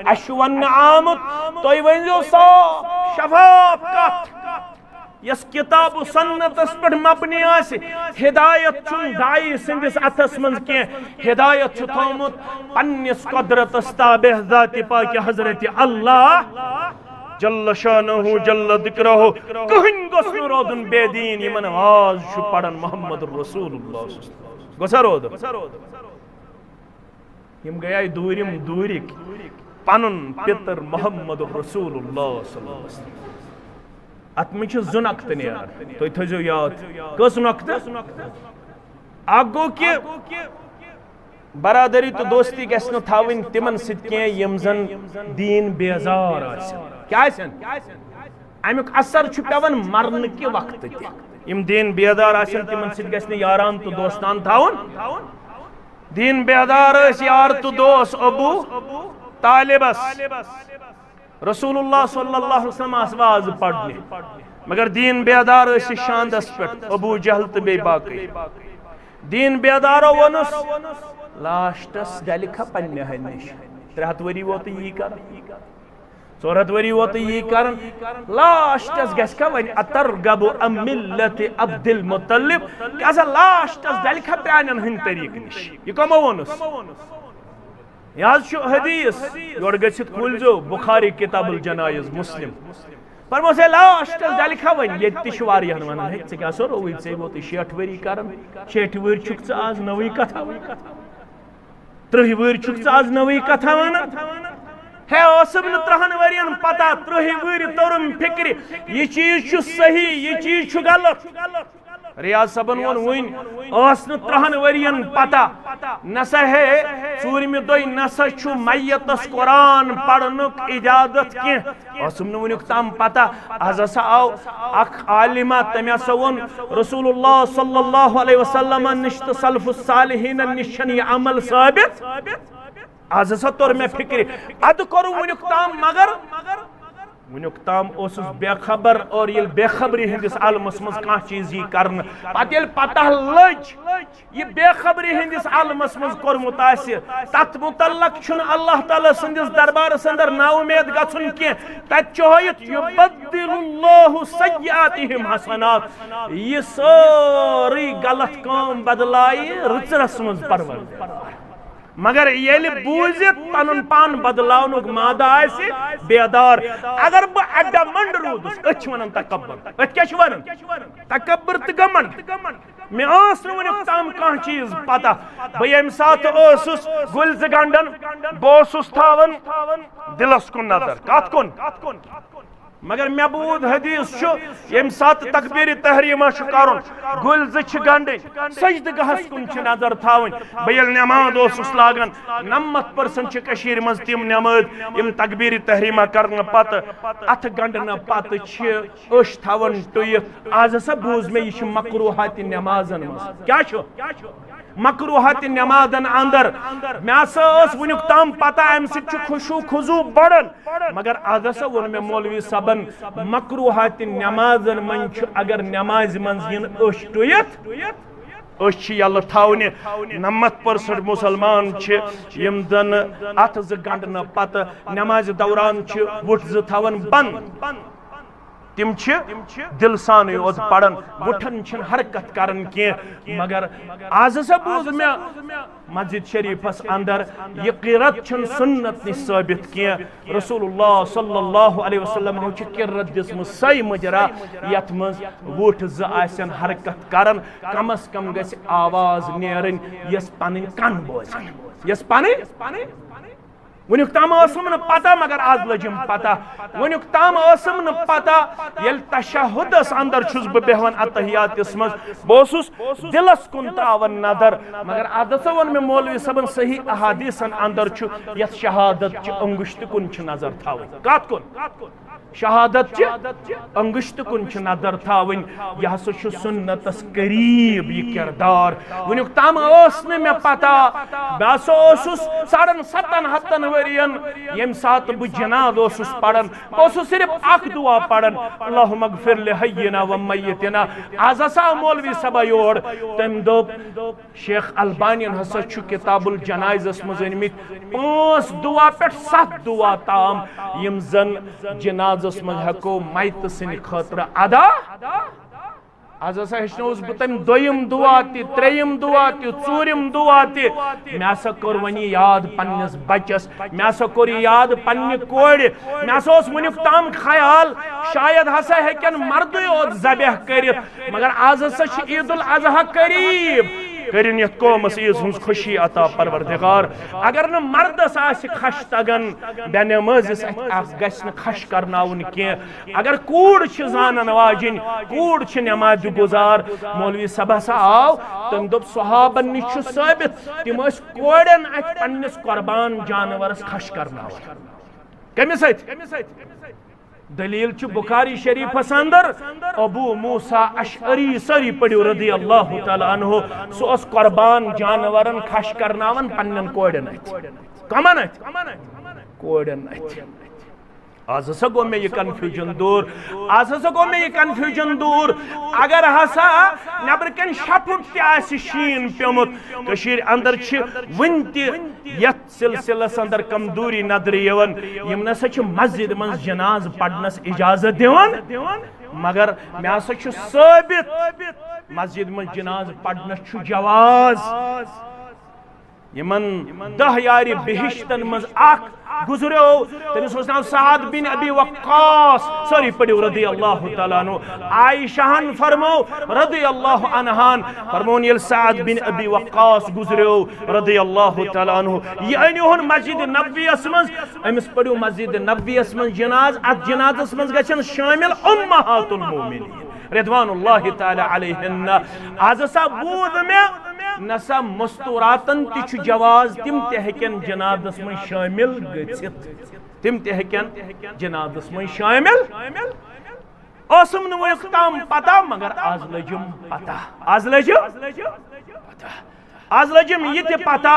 اشون آمد توی ونزو صاف شفاف کت یس کتاب و سنت اس پر مبنی آسی ہدایت چون دائی سندس اتس منز کی ہدایت چو تھومت پنیس قدرت استابہ ذات پاک حضرت اللہ جل شانہ جل ذکرہ کہن گسن رودن بے دین یمن آواز شو پڑھن محمد رسول اللہ گسا رود یم گئی دوریم دورک پنن پتر محمد رسول اللہ صلی اللہ علیہ وسلم ات میں چھ زو نقطہ نیار تو تھجو یاد کس نقطہ اگو کہ برادری تو دوستی گژھِ نہٕ تھاوٕنۍ تمن سۭتۍ کینٛہہ یِم زن دیٖن بیزار آسن کیٛاہ آسن امیُک اثر چھُ پیوان مرنہٕ کہِ وقتہٕ تہِ یِم دیٖن بیدار آسن تمن سۭتۍ گژھِ نہٕ یاران تہٕ دوستان تھاوُن دیٖن بیدار ٲسۍ یار تہٕ دوس ابو طالبس رسول اللہ صلی اللہ علیہ وسلم آواز پڑھنے مگر دین بیدار ٲسۍ شاندس پٮ۪ٹھ ابو جہل تہٕ بیٚیہِ باقٕے دین بیدارو ووٚنُس لاسٹس ڈلہِ کھا پننہِ ہنہِ نِش 3 ہتھ ؤری ووت یی کران 4 ہتھ ؤری ووت یی کران لاسٹس گژھِ کھا وۄنۍ اترغب ام ملت عبد المطلب کیٛازِ لاسٹس ڈلہِ کھا پرٛانٮ۪ن ہٕنٛدۍ طریٖقہٕ نِش یہِ کمو ووٚنُس یہ حدیث یور گژھت کھولزو بخاری کتاب الجنائز مسلم فرموس ہے لاسٹس ڈلہِ کھا وۄنۍ ییٚتہِ تہِ چھُ واریاہن ونان ہے ژےٚ کیٛاہ سوروٕے ژےٚ ووتُے 60 ؤری کران 60 وٕہٕرۍ چھُکھ ژٕ آز نٔوٕے کتھا 30 وٕہٕرۍ چھُکھ ژٕ آز نٔوٕے کتھا ونان ہے اوسم نہٕ 30 ؤرین پتہ 30 وٕہٕرۍ توٚرُم فکرِ یہِ چیٖز چھُ صحیح یہِ چیٖز چھُ غلط ریاض صبن وون وٕنۍ ٲس نہٕ 30 ؤرین پتہ نسا ہے ژوٗرمہِ دۄہہِ نسا چھُ میتس قرآن پرنُک اجازت کینٛہہ اوسم نہٕ وٕنیُک تام پتہ آز ہسا آو اکھ عالمہ تٔمۍ ہسا ووٚن رسول اللہ صلی اللہ علیہ وسلم نش تہٕ سلف الصالحین نش چھنہٕ یہِ عمل ثٲبت آز ہسا توٚر مےٚ فکرِ ادٕ کوٚرُم وٕنیُک تام مگر ونیُک تام اوسُس بے خبر اور ییٚلہِ بے خبری ہندس عالمس منٛز کانٛہہ چیٖز یی کرنہٕ پتہٕ ییٚلہِ پتہ لٔج یہِ بے خبری ہندس عالمس منٛز کوٚرمُت آسہِ تتھ متعلق چھُنہٕ اللہ تعالیٰ سٕنٛدِس دربارس اندر نا اُمید گژھُن کینٛہہ تتہِ چھُ ہٲیِتھ یُبدل اللہ سیئاتہم حسنات یہِ سٲرٕے غلط کٲم بدلایہِ رٕژرس منٛز پروردگار مگر ییٚلہِ بوٗزِتھ پنُن پان بدلاونُک مادٕ آسہِ بیدار اگر بہٕ اڈامنڈ روٗدُس أسۍ چھِ ونان تکبر أسۍ کیٛاہ چھِ ونان تکبر تہٕ گمنڈ مےٚ ٲس نہٕ وٕنیُک تام کانٛہہ چیٖز پتہ بہٕ ییٚمہِ ساتہٕ اوسُس گُلۍ زٕ گنڈن بہٕ اوسُس تھاوان دلس کُن نظر کتھ کُن مگر مےٚ بوٗد حدیث چھُ ییٚمہِ ساتہٕ تکبیٖرِ تحریٖمہ چھُ کرُن گُلۍ زٕ چھِ گنڈٕنۍ سجدٕ گاہس کُن چھِ نظر تھاوٕنۍ بہٕ ییٚلہِ نٮ۪ماز اوسُس لاگان 90% چھِ کٔشیٖرِ منٛز تِم نٮ۪مٲزۍ یِم تکبیٖرِ تحریٖمہ کرنہٕ پتہٕ اتھٕ گنڈنہٕ پتہٕ چھِ أچھ تھاوان ٹُیِتھ آز ہسا بوٗز مےٚ یہِ چھُ مکروٗہاتِ نٮ۪مازن منٛز کیٛاہ چھُ مکروٗہاتِ نٮ۪مازن اندر مےٚ ہسا ٲس وٕنیُک تام پتہ امہِ سۭتۍ چھُ خوشوٗ خضوٗ بڑان مگر آز ہسا ووٚن مےٚ مولوی صٲبن مکروٗہاتِ نٮ۪مازن منٛز چھُ اگر نٮ۪مازِ منٛز یِن أچھ ٹُیِتھ أچھ چھِ یلہٕ تھاونہِ 90% مُسلمان چھِ یِم زن اتھٕ زٕ گنڈنہٕ پتہٕ نٮ۪مازِ دوران چھِ وُٹھ زٕ تھاوان بنٛد تم دل سانے یوت پڑھن وٹھن حرکت کرن کی مگر آز ہسا بوز میں مسجد شریفس اندر یہ قرت سنت نش ثابت کی رسول اللہ صلی اللہ علیہ وسلم قرت دسمت سی مجرا یت مز وٹ زن حرکت کرن کم از کم گھ آواز نیرن یس پن کن بوزن یس پن ونیک تام اسم نہ پتہ مگر آز لجم پتہ ونیک تام اسم نہ پتہ یل تشہدس اندر چھس بہ بہوان اتحیاتس مز بوسس دلس کن تراون نظر مگر آز ون میں مولوی صاحبن صحیح احادیثن اندر چھ یت شہادت چ انگشت کن چھ نظر تھاون کات کن شہادت انگشت کن نظر تھاون یہ ہسا سنتس قریب یہ کردار ونیک تام میں پتہ بہ ہسا 7.5 ورین یم سات بہ جناد پڑھن بہ صرف اخ دعا پڑھن اللہم اغفر لحینا و میتنا آز ہسا مولوی صبا یور تم دوپ شیخ البانین ہسا چھُ کتاب الجنائزس مز أنمت 5 دعا پہ 7 دعا تام یم زن جنازس مز ہکو میت سن خاطر ادا آز ہسا ہچنوس بہ تم دویم دعا تہ تریم دعا تہ ژوٗرِم دعا تہ مے ہسا کور ونی یاد پننس بچس مے ہسا کور یاد پننہ کورِ مے ہسا اوس ونیُک تام خیال شاید ہسا ہیکن مردے یوت ذبح کرتھ مگر آز ہسا چھ عید الاضحیٰ قریب کرن یت قومس عیز ہنز خوشی عطا پروردگار اگر نہ مردس آس خش تگن بے نمازس گژھِ نہٕ خش کرناون کینٛہہ اگر کوٗر چھ زانن واجن کوٗر چھ نماز گزار مولوی صاحب ہسا آو تم دوٚپ صحابن نش چھ ثٲبت تم ٲسۍ کورٮ۪ن اتھ پننس قربان جانورس خش کرناوان کمس سۭتۍ دلیل چھ بخاری شریفس اندر ابو موسیٰ اشعری سری پڑھو رضی اللہ تعالی عنہ سو اس قربان جانورن خش کرناون پنن کوڑن ات کمن ات کوڑن ات آز ہسا گو میں یہ کنفیوژن دور آز ہسا گو میں یہ کنفیوژن دور اگر ہسا نبر کن شپٹ تہ آسہِ شین پیومت کشیر اندر چھ ون تہ یت سلسلس اندر کمزوری نظر یوان یم نسا چھ مسجد من جناز پڑھنس اجازت دیوان مگر مے ہسا چھ ثابت مسجد من جناز پڑھنس چھ جواز یمن 10 یاری بہشتن مز اخ گزریو تمس اوس ناو سعد بن ابی وقاص سوری پڑھو رضی اللہ تعالی عنہ عائشہ فرمو رضی اللہ عنہا فرمون یل سعد بن ابی وقاص گزریو رضی اللہ تعالی عنہ یہ انہن مسجد نبوی اسمز امس پڑھو مسجد نبوی اسمز جناز ات جنازس مز گژھن شامل امہات المؤمنین رضوان اللہ تعالی علیہن آز سا بود میں نسا مستوراتن تہ جواز تم تہ ہیکن جنازس من شامل گژھت تم تہ ہیکن جنازس من شامل اوسم نہ ونیُک تام پتہ مگر آز لجم پتہ آز لجم پتہ آز لجم یہ تہ پتہ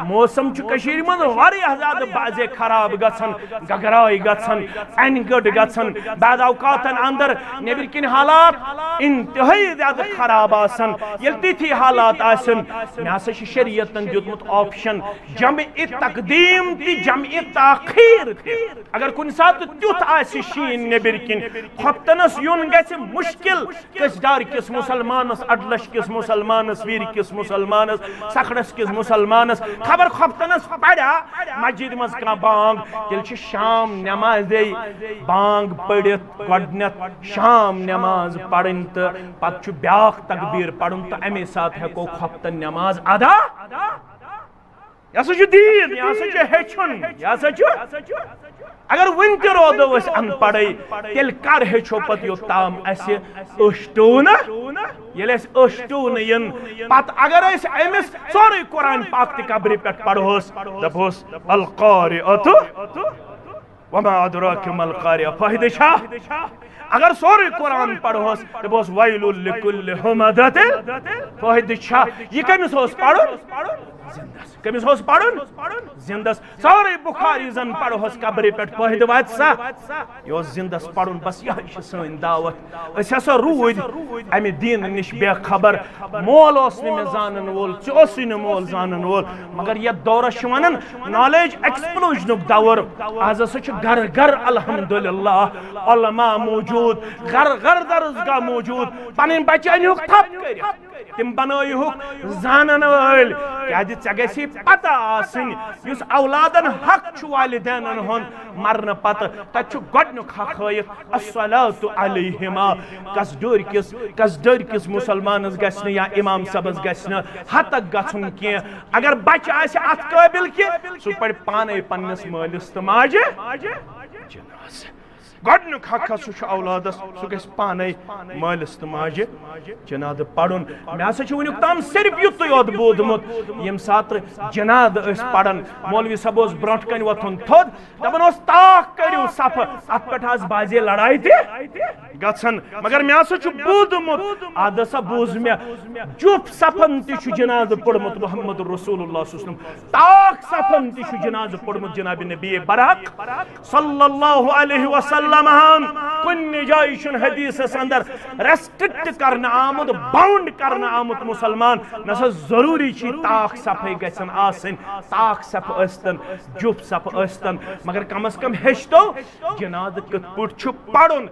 موسم چھ کشیر من واریاہ زیادہ بازے خراب گژھن گگرائی گژھن انگڑ گژھن بعض اوقاتن اندر نیبر کن حالات انتہائی زیادہ خراب آسن یل تیتھی حالات آسن میں ہسا چھ شریعتن دیتمت آپشن جمع تقدیم تی جمع تاخیر اگر کن سات تیوت آسی شین نیبر کن خفتنس یون گژھِ مشکل کسدار کس مسلمانس اڈلش کس مسلمانس ویر کس مسلمانس سکھڑس کس مسلمانس خبر خفتنس پڑا مسجد مز کا بانگ تیل چھ شام نماز دے بانگ پڑت گڈنت شام نماز پڑھن تو پتہ چھ بیاکھ تکبیر پڑھن تو امی ساتھ ہیکو خفتن نماز ادا یہ سا چھ دین یہ سا چھ ہیچن یہ سا چھ اگر ون تہ رودو اس ان پڑھائی تیل کر ہیچو پت یوتام اسی اشتون یل اس اشتون ین پت اگر اس امس سوری قرآن پاک تہ قبری پٹ پڑھوس دپوس القارئۃ وما ادراک ما القارئۃ فائدہ چھا اگر سوری قرآن پڑھوس دپوس ویل لکل ہمزۃ فائدہ چھا یہ کمس ہوس پڑھن زندس کمس ہوس پڑھن زندس سوری بخاری زن پڑھوس قبری پٹ فائدہ وات سا یہ زندس پڑھن بس یہ سن دعوت اس ہسا رود امی دین نش بے خبر مول اس نے زانن وول چوسی نہ مول زانن وول مگر یہ دور شونن نالج ایکسپلوژن دور آز سچ گھر گھر الحمدللہ علماء موجود گھر گھر درسگاہ موجود پنن بچہ انیوک تھپ کر تم بنائیوک زانن وول کیا ژے پتہ آسن اس اولادن حق چھ والدینن ہن مرن پتہ تت گۄڈنیُک حق ہٲیِتھ الصلاۃ علیہما کس ڈر کس مسلمانس گژھِ یا امام صاحبس گژھِ حتک گژھن کینٛہہ اگر بچہ آسہِ اتھ قٲبل کہ سُہ پرِ پانے پننس مٲلِس تہٕ ماجہِ جناز گۄڈنیُک حق ہسا چھُ اولادس سُہ گژھِ پانے مٲلِس تہٕ ماجہِ جناد پرن مے ہسا چھ ونیُک تام صرف یُتُے یوت بوٗزمُت ییٚمہِ ساتہٕ جناد ٲسۍ پران مولوی صاحب اوس برونٛٹھ کنہِ وۄتھُن تھوٚد دپان اوس طاق کریو صف ات پہ بازی لڑائی تہ گھن مگر مے ہسا بوٗزمُت اد ہسا بوٗز مے جُپ صفن تہ جناز پوٚرمُت محمد رسول اللہ صلی اللہ علیہ وسلم تاک صفن تہ جناز پوٚرمُت جناب نبی برحق صلی اللہ علیہ وسلم کُنہِ جایہِ چھُنہٕ حدیثس اندر ریسٹرکٹ کرنا آمت باؤنڈ کرنا آمت مسلمان نسا ضروری چھ تاک صفے گژھن آسن تاک صف ٲسۍتن جُپ صف ٲسۍتن مگر کم از کم ہیٚچھتو جناز کِتھ پٲٹھۍ چھُ پرُن